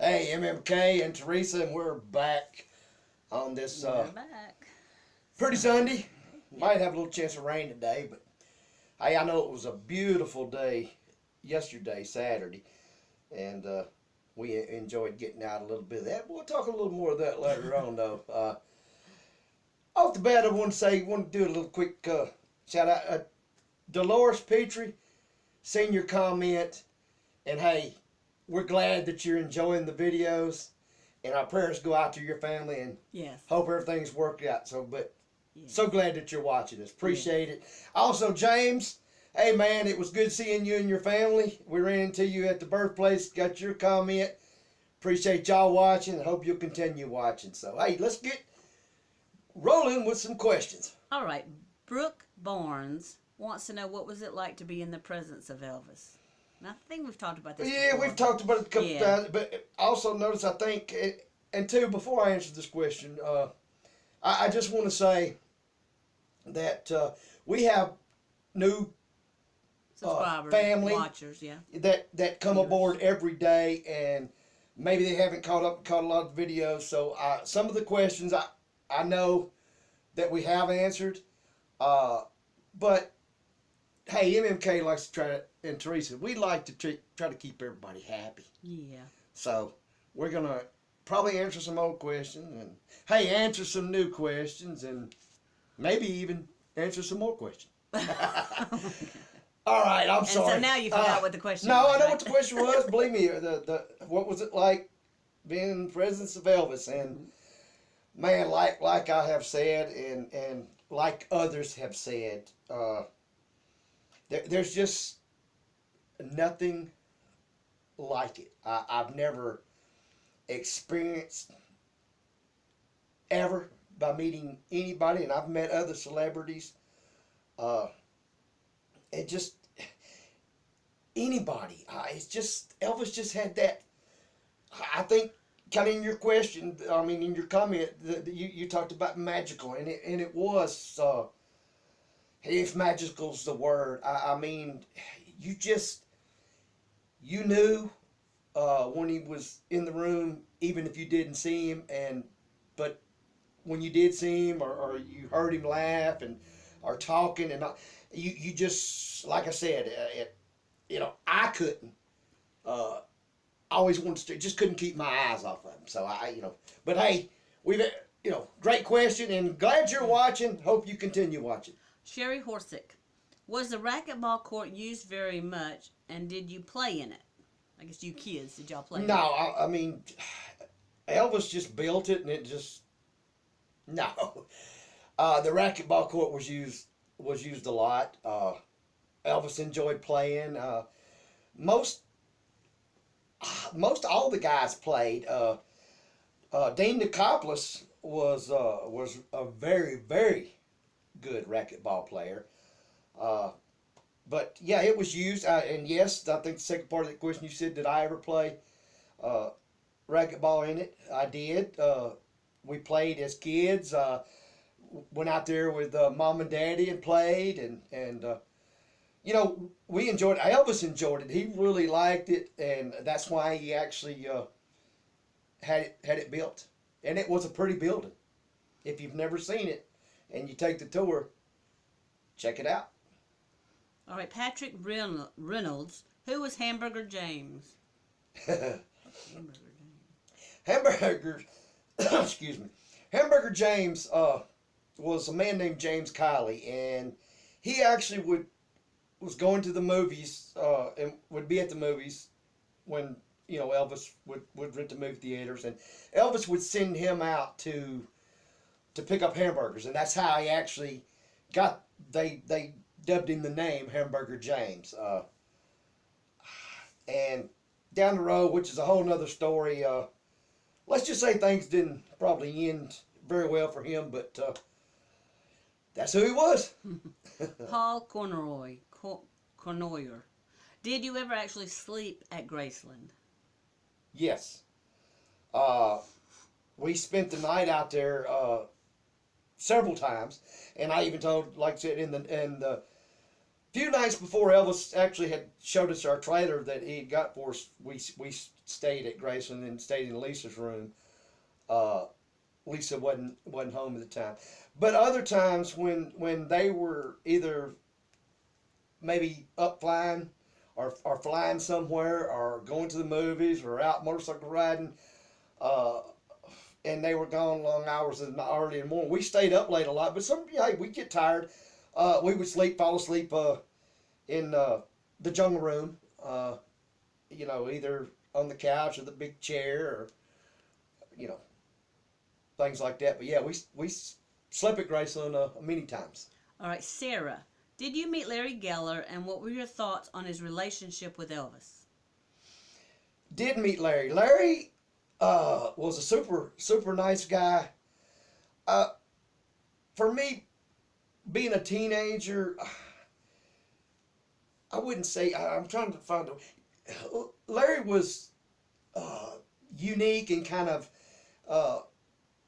Hey, MMK and Teresa, and we're back on this We're back. pretty Sunday. Might have a little chance of rain today, but hey, I know it was a beautiful day yesterday, Saturday, and we enjoyed getting out a little bit of that. We'll talk a little more of that later on, though. Off the bat, I want to do a little quick shout out. Dolores Petrie, seen your comment, and hey, we're glad that you're enjoying the videos, and our prayers go out to your family, and Yes. hope everything's worked out. Yes. So glad that you're watching us. Appreciate it. Also, James, hey man, it was good seeing you and your family. We ran into you at the birthplace, got your comment. Appreciate y'all watching, and hope you'll continue watching. So hey, let's get rolling with some questions. All right. Brooke Barnes wants to know, what was it like to be in the presence of Elvis? And I think we've talked about this Yeah, before. we've talked about it a couple times, but also notice, I think, and two, before I answer this question, I just want to say that we have new subscribers, family watchers, yeah. that come aboard every day, and maybe they haven't caught a lot of videos. So some of the questions I know that we have answered, but hey, MMK likes to try to, and Teresa, we like to try to keep everybody happy. Yeah. So we're gonna probably answer some old questions, and hey, answer some new questions, and maybe even answer some more questions. All right, I'm sorry. So now you forgot what the question no, was. I know right? what the question was. Believe me, what was it like being in the presence of Elvis? And man, like I have said, and like others have said, there's just nothing like it. I've never experienced ever by meeting anybody, and I've met other celebrities. It just anybody. It's just Elvis just had that. I think kind of in your question, I mean in your comment, you talked about magical, and it was. If magical's the word, I mean, you knew when he was in the room, even if you didn't see him, but when you did see him, or you heard him laugh and or talking, and you just, like I said, I couldn't. I always wanted to, just couldn't keep my eyes off of him. So but hey, we've great question, and glad you're watching. Hope you continue watching. Sherry Horsick, was the racquetball court used very much, and did you play in it? I guess you kids, did y'all play? No, I mean, Elvis just built it, and it just no. The racquetball court was used a lot. Elvis enjoyed playing. Most all the guys played. Dean Nicopolis was a very, very good racquetball player. But yeah, it was used. And yes, I think the second part of the question, you said, did I ever play racquetball in it? I did. We played as kids. Went out there with mom and daddy and played, and we enjoyed it. Elvis enjoyed it. He really liked it, and that's why he actually had it built. And it was a pretty building. If you've never seen it and you take the tour, check it out. All right, Patrick Reynolds, who was Hamburger James? Hamburger, excuse me. Hamburger James was a man named James Kiley, and he actually was going to the movies and would be at the movies when Elvis would rent the movie theaters, and Elvis would send him out to pick up hamburgers, and that's how he actually got. They dubbed him the name Hamburger James. And down the road, which is a whole nother story. Let's just say things didn't probably end very well for him, but that's who he was. Paul Cornoyer. Did you ever actually sleep at Graceland? Yes. We spent the night out there several times, and I even told, like I said, in the few nights before Elvis actually had showed us our trailer that he had got for us, we stayed at Graceland and stayed in Lisa's room. Lisa wasn't home at the time, but other times when they were either maybe up flying or flying somewhere or going to the movies or out motorcycle riding, and they were gone long hours in the early in the morning. We stayed up late a lot, but we get tired. We would fall asleep in the jungle room, either on the couch or the big chair or, things like that. But yeah, we slept at Graceland many times. All right, Sarah, did you meet Larry Geller, and what were your thoughts on his relationship with Elvis? Did meet Larry. Larry was a super nice guy. For me, being a teenager, I wouldn't say, I'm trying to find Larry was unique and kind of,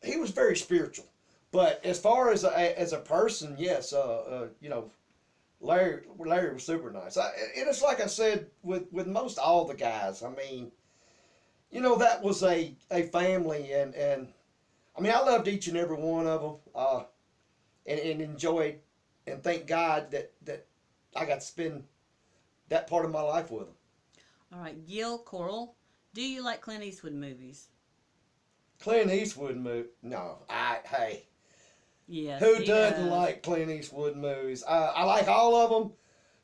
he was very spiritual. But as far as a person, yes, Larry was super nice. And it's like I said, with most all the guys, I mean, that was a family, and I mean, I loved each and every one of them, and enjoyed, and thank God that I got to spend that part of my life with them. All right, Gil Coral, do you like Clint Eastwood movies? Clint Eastwood movie? No, hey. Yes. Who doesn't like Clint Eastwood movies? I like all of them,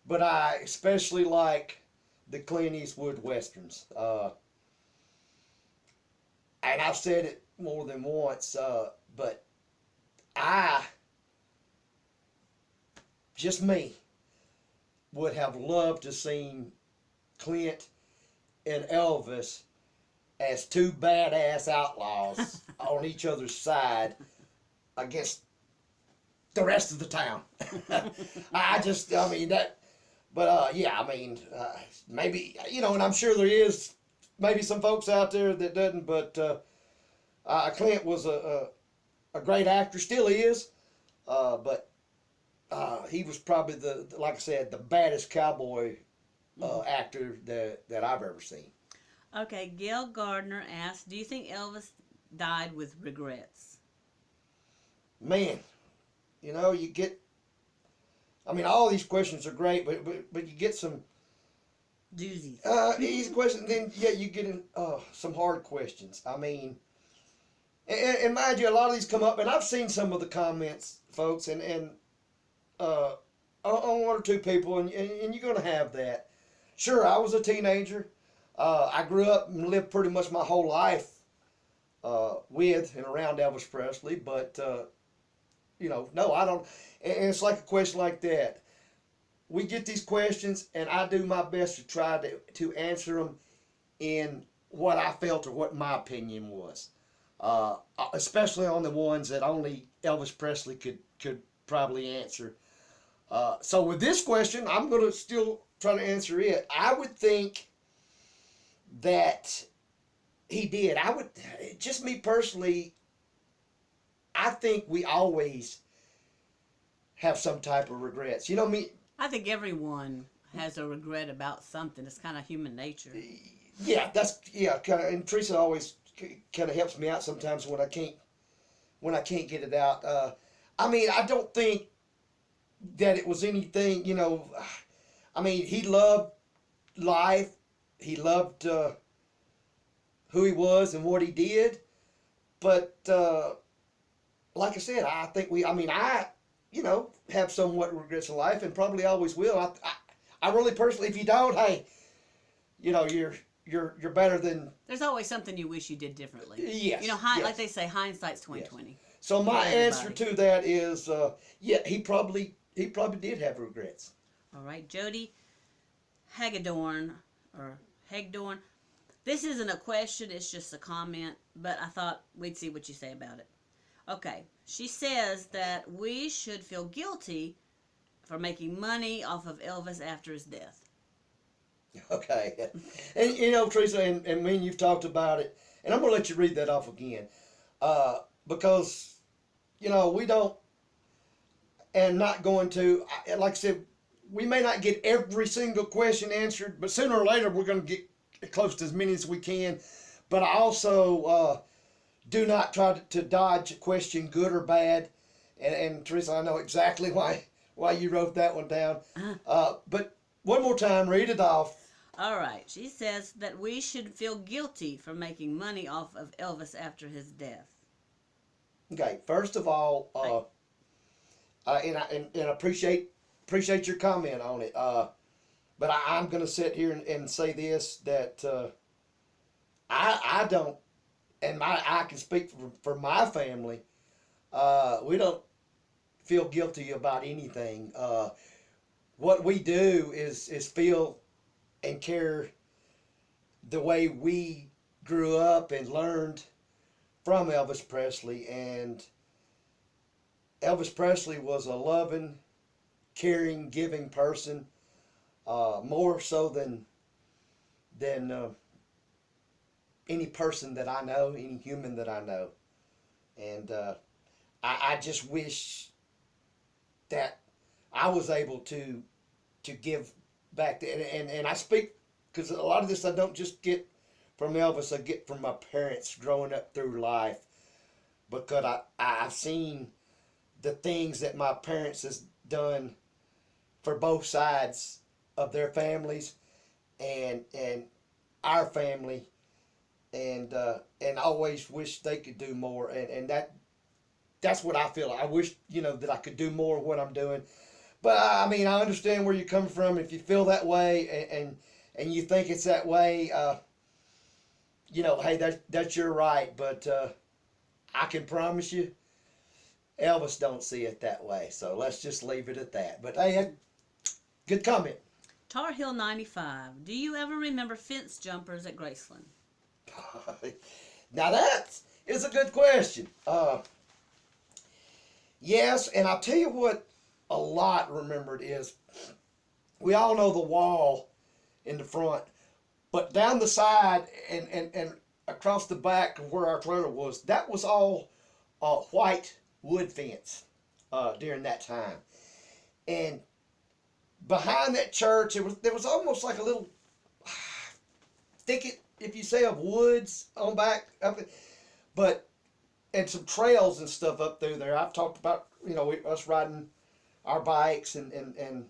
but I especially like the Clint Eastwood westerns. And I've said it more than once, but just me, would have loved to seen Clint and Elvis as two badass outlaws on each other's side against the rest of the town. Maybe, and I'm sure there is maybe some folks out there that doesn't, but Clint was a great actor, still is, but he was probably like I said, the baddest cowboy actor that I've ever seen. Okay, Gail Gardner asked, do you think Elvis died with regrets? Man, you get, all these questions are great, but you get some doozies. Easy questions, then you get in some hard questions. I mean, and mind you, a lot of these come up, and I've seen some of the comments, folks, and on one or two people, and you're going to have that. Sure, I was a teenager. I grew up and lived pretty much my whole life with and around Elvis Presley, but, no, I don't. And it's like a question like that. We get these questions, and I do my best to try to answer them in what I felt or what my opinion was, especially on the ones that only Elvis Presley could probably answer. So with this question, I'm going to still try to answer it. I would think that he did. Just me personally, I think we always have some type of regrets. You know me. I think everyone has a regret about something. It's kind of human nature. Yeah, kind of. And Teresa always kind of helps me out sometimes when I can't get it out. I don't think that it was anything. He loved life. He loved who he was and what he did. But like I said, I think I have somewhat regrets in life, and probably always will. I really personally, if you don't, hey, you're better than. There's always something you wish you did differently. Yes. Yes. Like they say, hindsight's 20/20. Yes. So my answer to that is, he probably did have regrets. All right, Jody Hagedorn. This isn't a question; it's just a comment. But I thought we'd see what you say about it. Okay, she says that we should feel guilty for making money off of Elvis after his death. Okay, and Teresa, and me and you've talked about it, and I'm gonna let you read that off again, because we don't, and not going to, like I said, we may not get every single question answered, but sooner or later we're going to get close to as many as we can. But I also do not try to dodge a question, good or bad. And Teresa, I know exactly why you wrote that one down. But one more time, read it off. All right. She says that we should feel guilty for making money off of Elvis after his death. Okay, first of all, and I appreciate your comment on it. But I'm going to sit here and say this, that I don't, and I can speak for my family. We don't feel guilty about anything. What we do is feel and care the way we grew up and learned from Elvis Presley. And Elvis Presley was a loving, caring, giving person, more so than any person that I know, any human that I know. And I just wish that I was able to give back. And I speak, because a lot of this I don't just get from Elvis, I get from my parents growing up through life. Because I've seen the things that my parents has done for both sides of their families and our family, and I always wish they could do more, and that's what I feel. I wish, that I could do more of what I'm doing. But I mean, I understand where you're coming from. If you feel that way and you think it's that way, hey, that's your right. But I can promise you, Elvis don't see it that way. So let's just leave it at that. But hey, good comment. Tar Heel 95. Do you ever remember fence jumpers at Graceland? Now that is a good question. Yes, and I'll tell you what a lot remembered is, we all know the wall in the front, but down the side and across the back of where our trailer was, that was all white wood fence during that time. And behind that church, there was almost like a little thicket, if you say, of woods on back up, and some trails and stuff up through there. I've talked about us riding our bikes and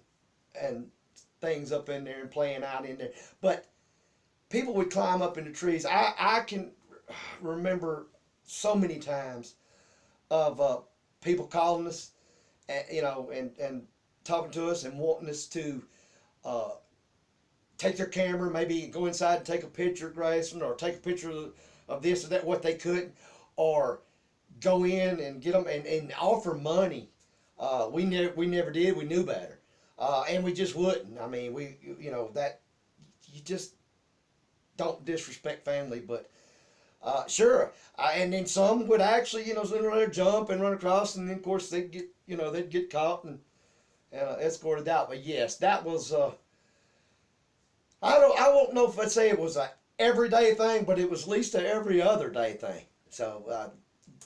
things up in there and playing out in there. But people would climb up in the trees. I can remember so many times of people calling us, and talking to us and wanting us to take their camera, maybe go inside and take a picture of Graceland, or take a picture of this or that, what they could, or go in and get them and offer money. We never did. We knew better, and we just wouldn't. I mean, that you just don't disrespect family, but sure. And then some would actually, jump and run across, and then of course they'd get caught and escorted out. But yes, that was. I won't know if I'd say it was a everyday thing, but it was at least a every other day thing. So,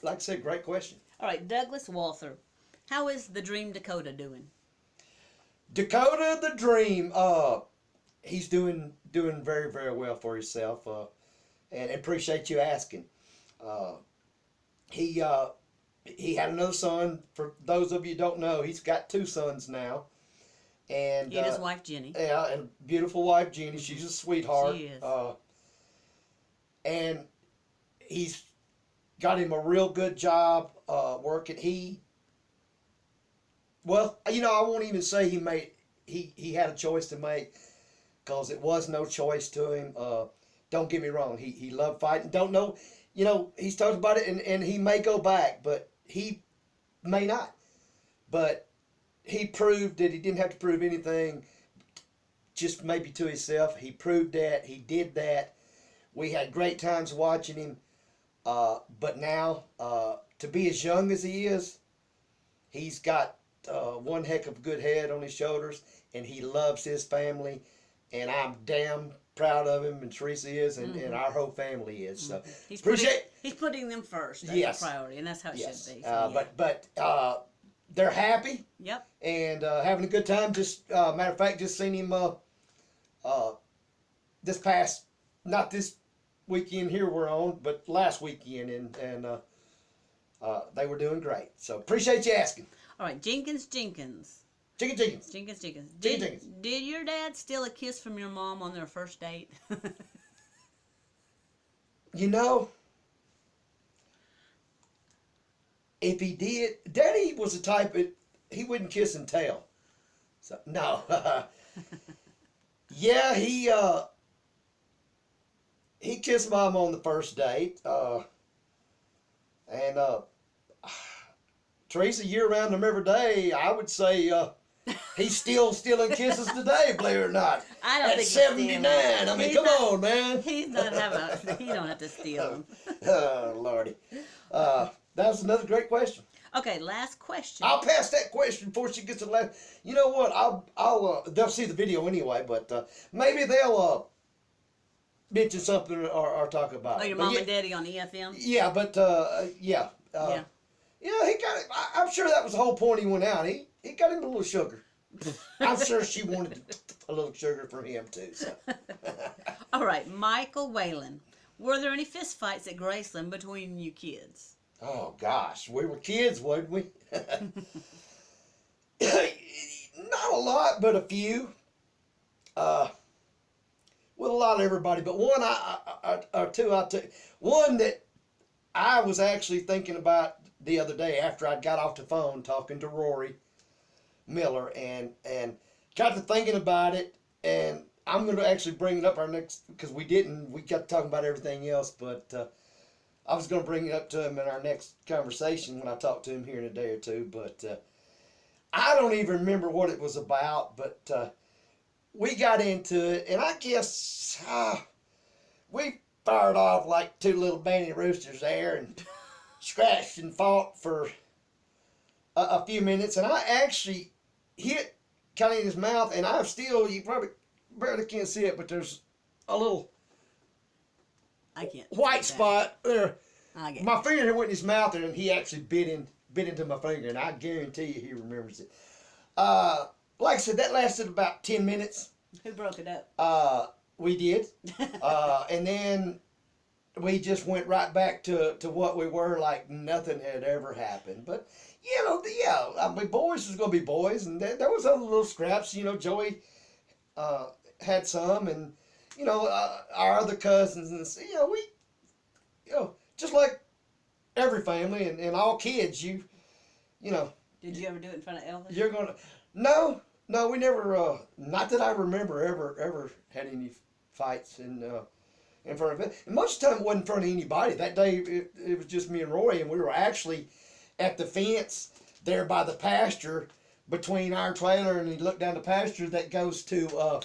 like I said, great question. All right, Douglas Walther. How is the Dream Dakota doing? Dakota the Dream, he's doing very, very well for himself, and appreciate you asking. He had another son. For those of you who don't know, he's got two sons now. And he and his wife Jenny. Yeah, and beautiful wife Jenny. She's a sweetheart. She is. And he's got him a real good job working. Well, I won't even say he had a choice to make, because it was no choice to him. Don't get me wrong. He loved fighting. Don't know, he's talked about it, and he may go back, but he may not. But he proved that he didn't have to prove anything, just maybe to himself. He proved that. He did that. We had great times watching him. But now, to be as young as he is, he's got one heck of a good head on his shoulders, and he loves his family, and I'm damn proud of him, and Teresa is, and our whole family is. So he's putting them first. That's a priority, and that's how it should be. So, But they're happy. Yep. And having a good time. Just matter of fact, just seen him this past, not this weekend here we're on, but last weekend, and they were doing great. So appreciate you asking. All right, Jenkins. Jenkins. Did your dad steal a kiss from your mom on their first date? You know, if he did, Daddy was the type that he wouldn't kiss and tell. So no, yeah, he kissed Mom on the first date, and Teresa, year round them every day. I would say he's still stealing kisses today, believe it or not. I don't At think 79. I mean, come on, man. He don't have to steal them. Oh, Lordy. That was another great question. Okay, last question. I'll pass that question before she gets to the last. You know what? I'll they'll see the video anyway, but maybe they'll mention something or talk about it. Oh, your mom and daddy on EFM? Yeah, but yeah. Yeah, he got it. I'm sure that was the whole point he went out. He got him a little sugar. I'm sure she wanted a little sugar from him too. So. All right, Michael Whalen. Were there any fist fights at Graceland between you kids? Oh gosh, we were kids, wasn't we? Not a lot, but a few. With a lot of everybody, but one or two. One that I was actually thinking about the other day after I got off the phone talking to Rory Miller and got to thinking about it, and I'm going to actually bring it up our next, because we got talking about everything else, but I was going to bring it up to him in our next conversation when I talk to him here in a day or two, but I don't even remember what it was about, but we got into it, and I guess we fired off like two little banty roosters there and scratched and fought for a few minutes, and I actually hit kind of in his mouth, and I've still, you probably barely can't see it, but there's a little white spot there. My finger went in his mouth, and he actually bit into my finger, and I guarantee you he remembers it. Like I said, that lasted about 10 minutes. Who broke it up? We did. And then we just went right back to what we were, like nothing had ever happened. But, you know, yeah, I mean, boys was going to be boys, and there was other little scraps. You know, Joey had some, and, you know, our other cousins, and, you know, just like every family and all kids, you know. Did you ever do it in front of Elvis? You're going to, no, we never, not that I remember ever had any fights in front of it. And most of the time it wasn't in front of anybody. That day it was just me and Roy, and we were actually at the fence there by the pasture between our trailer, and you look down the pasture that goes to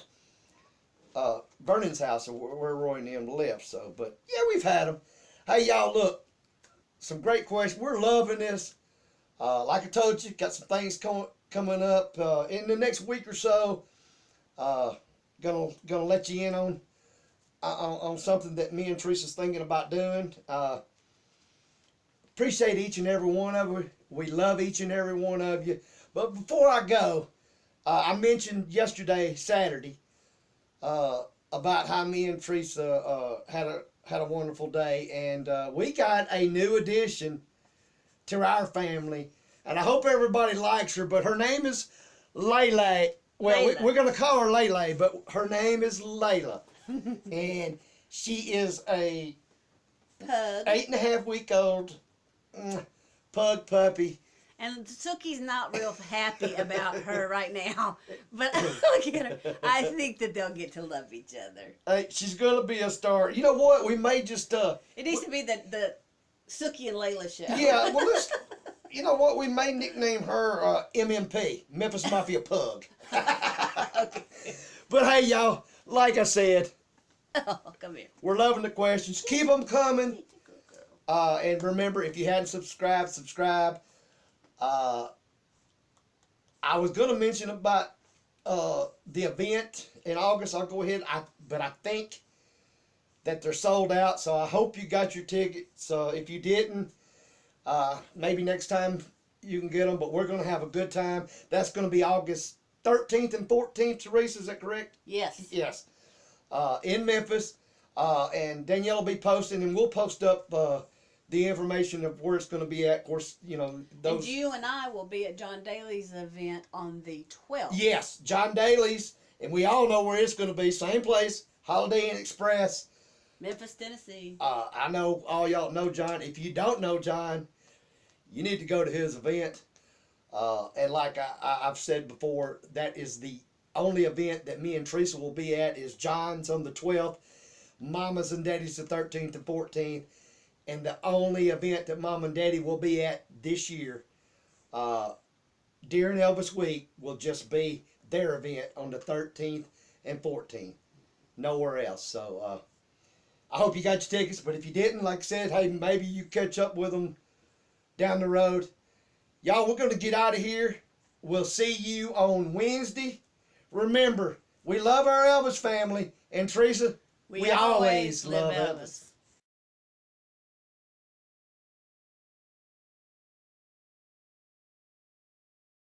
Vernon's house, where Roy and them live. So, but yeah, we've had them. Hey, y'all, look, some great questions. We're loving this. Like I told you, got some things coming up in the next week or so. Gonna let you in on something that me and Teresa's thinking about doing. Appreciate each and every one of you. We love each and every one of you. But before I go, I mentioned yesterday, Saturday, about how me and Teresa had a wonderful day, and we got a new addition to our family, and I hope everybody likes her. But her name is Layla. Well, we're going to call her Layla, but her name is Layla. And she is a Pug. 8.5-week-old pug puppy. And Sookie's not real happy about her right now. But look at her. I think that they'll get to love each other. Hey, she's going to be a star. You know what? We may just... it needs to be the Sookie and Layla show. Yeah, well, let's... You know what? We may nickname her MMP, Memphis Mafia Pug. Okay. But hey, y'all, like I said, oh, come here. We're loving the questions. Keep them coming. And remember, if you hadn't subscribed, subscribe. I was going to mention about the event in August. I'll go ahead. But I think that they're sold out. So I hope you got your tickets. So if you didn't, maybe next time you can get them, but we're going to have a good time. That's going to be August 13th and 14th, Teresa, is that correct? Yes. Yes. In Memphis. And Danielle will be posting, and we'll post up the information of where it's going to be at. Of course, you know, those. And you and I will be at John Daly's event on the 12th. Yes, John Daly's, and we all know where it's going to be. Same place, Holiday Inn Express. Memphis, Tennessee. I know all y'all know John. If you don't know John, you need to go to his event. And like I've said before, that is the only event that me and Teresa will be at is John's on the 12th. Mama's and Daddy's the 13th and 14th. And the only event that Mom and Daddy will be at this year, during Elvis Week, will just be their event on the 13th and 14th. Nowhere else. So I hope you got your tickets. But if you didn't, like I said, hey, maybe you catch up with them down the road. Y'all, we're going to get out of here. We'll see you on Wednesday. Remember, we love our Elvis family. And Teresa, we always love Elvis.